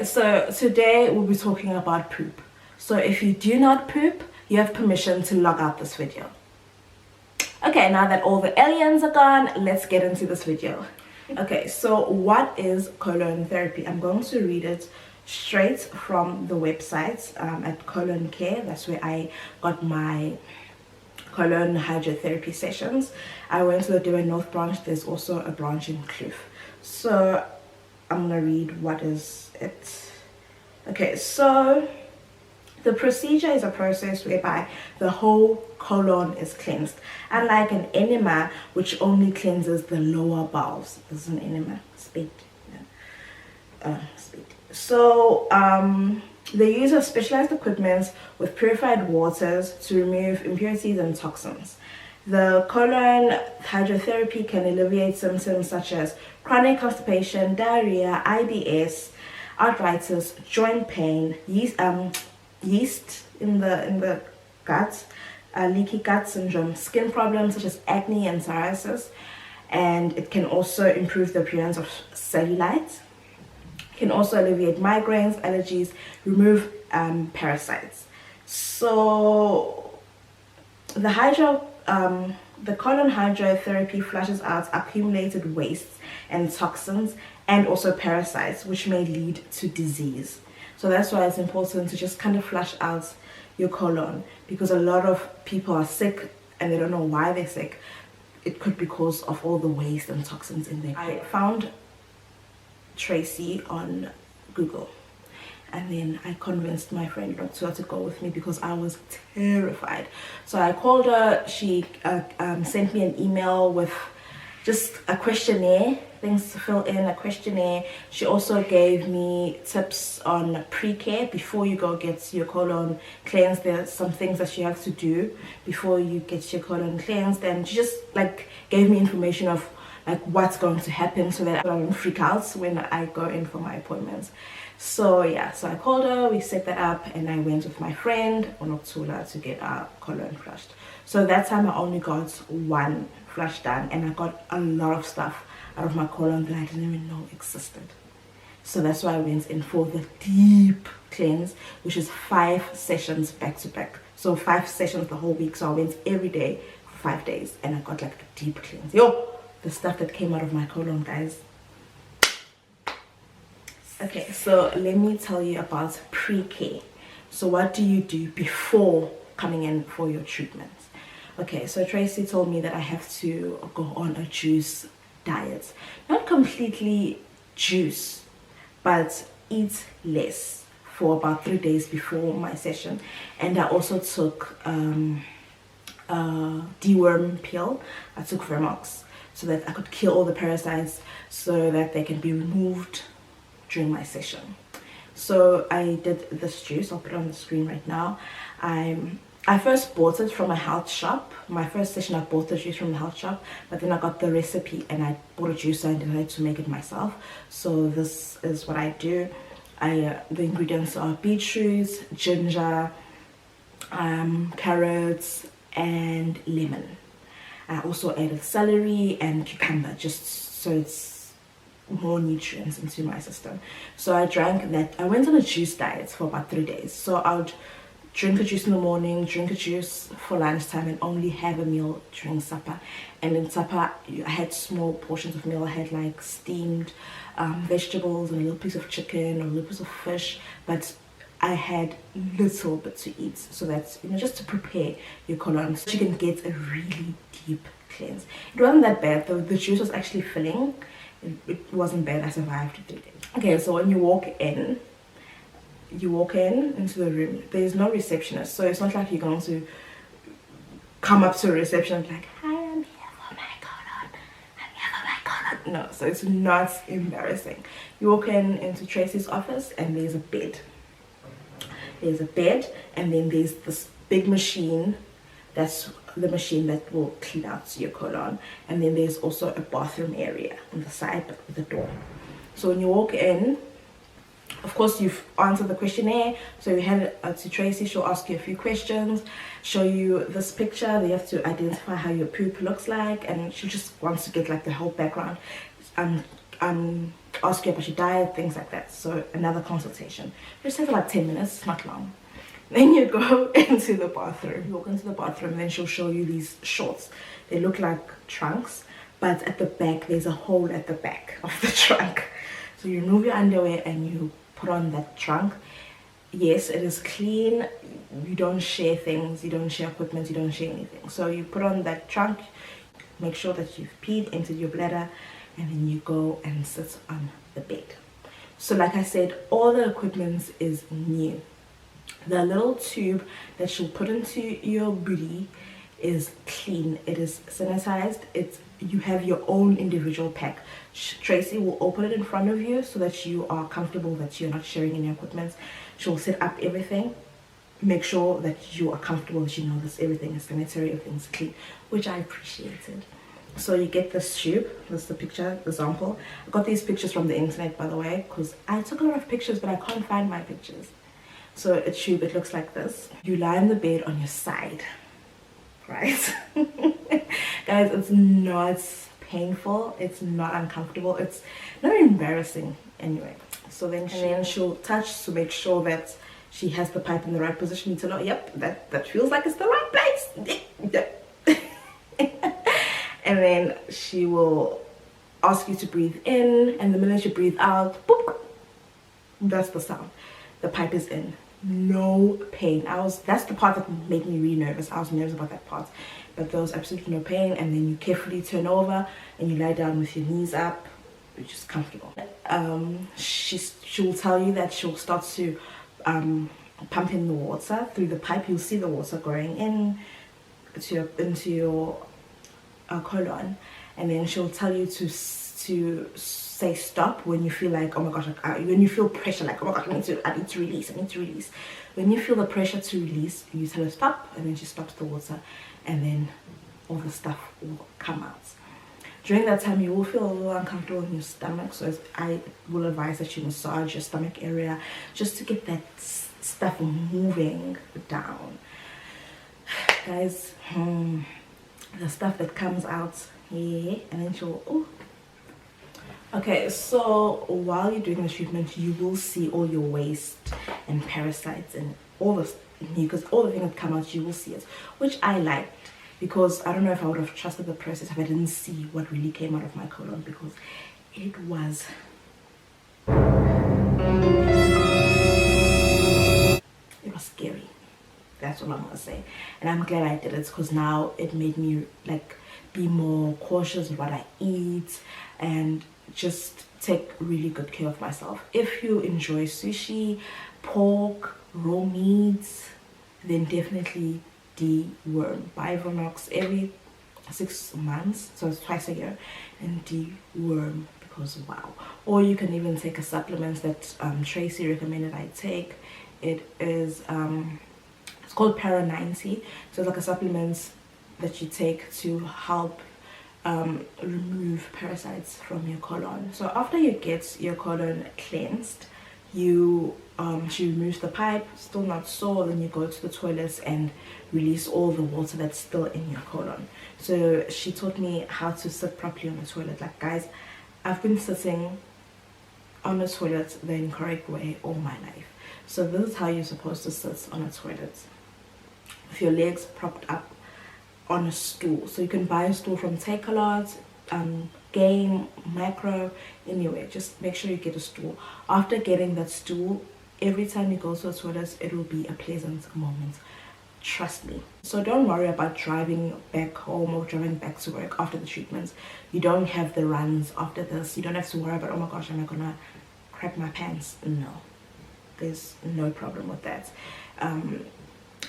So today we'll be talking about poop. So if you do not poop, you have permission to log out this video. Okay, now that all the aliens are gone, let's get into this video. Okay, so what is colon therapy? I'm going to read it straight from the website at Colon Care. That's where I got my colon hydrotherapy sessions. I went to the Durban North branch. There's also a branch in Kloof. So I'm gonna read what is it. Okay, so the procedure is a process whereby the whole colon is cleansed. Unlike an enema, which only cleanses the lower bowels. This is an enema. Spit. Spit. So they use of specialized equipment with purified waters to remove impurities and toxins. The colon hydrotherapy can alleviate symptoms such as chronic constipation, diarrhea, IBS, arthritis, joint pain, yeast in the gut, leaky gut syndrome, skin problems such as acne and psoriasis, and it can also improve the appearance of cellulite. It can also alleviate migraines, allergies, remove parasites. So the colon hydrotherapy flushes out accumulated wastes and toxins and also parasites, which may lead to disease. So that's why it's important to just kind of flush out your colon, because a lot of people are sick and they don't know why they're sick. It could be because of all the waste and toxins in there. I found Tracy on Google, and then I convinced my friend Dr. to go with me because I was terrified. So I called her. She sent me an email with just a questionnaire, things to fill in, a questionnaire. She also gave me tips on pre-care before you go get your colon cleansed. There's some things that you have to do before you get your colon cleansed, and she just like gave me information of like what's going to happen so that I don't freak out when I go in for my appointments. So yeah, so I called her, we set that up, and I went with my friend Onoktula to get our colon flushed. So that time I only got one flush done, and I got a lot of stuff out of my colon that I didn't even know existed. So that's why I went in for the deep cleanse, which is 5 sessions back to back. So 5 sessions the whole week. So I went every day for 5 days, and I got like a deep cleanse. Yo, the stuff that came out of my colon, guys. Okay, so let me tell you about pre-care. So what do you do before coming in for your treatment? Okay, so Tracy told me that I have to go on a juice diet. Not completely juice, but eat less for about 3 days before my session. And I also took a deworm pill. I took Vermox so that I could kill all the parasites so that they can be removed during my session. So I did this juice. I'll put it on the screen right now. I first bought it from a health shop. My first session I bought the juice from the health shop, but then I got the recipe and I bought a juicer and decided to make it myself. So this is what I do. The ingredients are beetroots, ginger, carrots, and lemon. I also added celery and cucumber just so it's more nutrients into my system. So I drank that. I went on a juice diet for about 3 days. So I would drink a juice in the morning, drink a juice for lunchtime, and only have a meal during supper. And in supper I had small portions of meal. I had like steamed vegetables and a little piece of chicken or a little piece of fish, but I had little bit to eat, so that's, you know, just to prepare your colon so you can get a really deep cleanse. It wasn't that bad though. The juice was actually filling. It wasn't bad. I survived 3 days. Okay, so when you walk in into the room, there's no receptionist, so it's not like you're going to come up to a reception like, hi, I'm here for my colon, I'm here for my colon. No, so it's not embarrassing. You walk into Tracy's office and there's a bed. And then there's this big machine. That's the machine that will clean out your colon. And then there's also a bathroom area on the side with the door. So when you walk in, of course you've answered the questionnaire, so you hand it to Tracy. She'll ask you a few questions, show you this picture. You have to identify how your poop looks like, and she just wants to get like the whole background. ask you about your diet, things like that. So another consultation, which takes about 10 minutes, it's not long. Then you go into the bathroom. You walk into the bathroom, and then she'll show you these shorts. They look like trunks, but at the back there's a hole at the back of the trunk. So you remove your underwear and you put on that trunk. Yes, it is clean. You don't share things, you don't share equipment, you don't share anything. So you put on that trunk, make sure that you've peed, emptied your bladder, and then you go and sit on the bed. So like I said, all the equipment is new. The little tube that she'll put into your booty is clean, it is sanitized, you have your own individual pack. Tracy will open it in front of you so that you are comfortable that you're not sharing any equipment. She'll set up everything, make sure that you are comfortable, that you know this everything is sanitary, everything's clean, which I appreciated. So you get this tube. This is the picture example. I got these pictures from the internet, by the way, because I took a lot of pictures but I can't find my pictures. So a tube, it looks like this. You lie in the bed on your side, right? Guys, it's not painful, it's not uncomfortable, it's not embarrassing anyway. So then she'll touch to make sure that she has the pipe in the right position. You tell her, yep, that feels like it's the right place. And then she will ask you to breathe in, and the minute you breathe out, boop, that's the sound. The pipe is in. No pain. That's the part that made me really nervous. I was nervous about that part, but there was absolutely no pain. And then you carefully turn over and you lie down with your knees up, which is comfortable. She will tell you that she'll start to pump in the water through the pipe. You'll see the water going into your colon, and then she'll tell you to say stop when you feel like, oh my gosh, when you feel pressure, like, oh my gosh, I need to release. When you feel the pressure to release, you tell her stop, and then she stops the water, and then all the stuff will come out. During that time, you will feel a little uncomfortable in your stomach, so I will advise that you massage your stomach area just to get that stuff moving down. Guys, the stuff that comes out, yeah, and then she'll, oh. Okay, so while you're doing the treatment, you will see all your waste and parasites and all the mucus, all the things that come out, you will see it, which I liked, because I don't know if I would have trusted the process if I didn't see what really came out of my colon, because it was scary. That's what I'm gonna say. And I'm glad I did it, because now it made me like be more cautious of what I eat and just take really good care of myself. If you enjoy sushi, pork, raw meats, then definitely deworm. Buy Vonox every 6 months, so it's twice a year, and deworm, because wow. Or you can even take a supplement that Tracy recommended I take. It is it's called Para 90. So it's like a supplement that you take to help remove parasites from your colon. So after you get your colon cleansed, she removes the pipe, still not sore, then you go to the toilets and release all the water that's still in your colon. So she taught me how to sit properly on the toilet. Like, guys, I've been sitting on the toilet the incorrect way all my life. So this is how you're supposed to sit on a toilet, with your legs propped up on a stool. So you can buy a stool from Takealot, Game, Micro, anywhere. Just make sure you get a stool. After getting that stool, every time you go to the toilet, it will be a pleasant moment. Trust me. So don't worry about driving back home or driving back to work after the treatment. You don't have the runs after this. You don't have to worry about, oh my gosh, am I gonna crap my pants? No, there's no problem with that.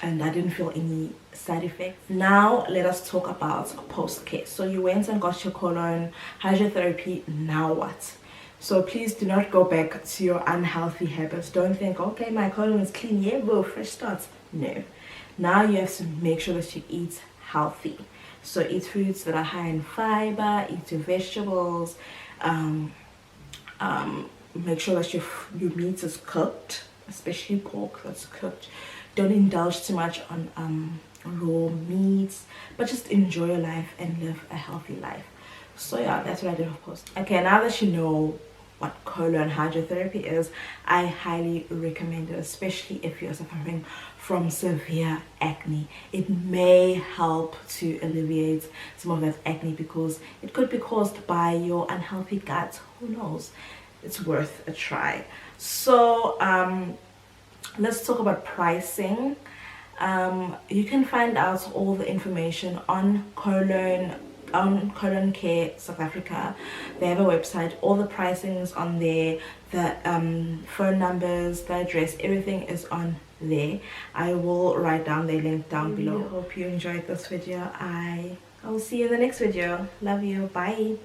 And I didn't feel any side effects. Now let us talk about post-care. So you went and got your colon, hydrotherapy, now what? So please do not go back to your unhealthy habits. Don't think, okay, my colon is clean, yeah, whoa, fresh starts. No. Now you have to make sure that you eat healthy. So eat foods that are high in fiber, eat your vegetables, make sure that your meat is cooked, especially pork that's cooked. Don't indulge too much on raw meats, but just enjoy your life and live a healthy life. So yeah, that's what I did of course. Okay, now that you know what colon hydrotherapy is, I highly recommend it, especially if you're suffering from severe acne. It may help to alleviate some of that acne because it could be caused by your unhealthy gut. Who knows? It's worth a try. So let's talk about pricing. You can find out all the information on Colon Care South Africa. They have a website, all the pricing is on there, the phone numbers, the address, everything is on there. I will write down the link down below. Hope you enjoyed this video. I will see you in the next video. Love you. Bye.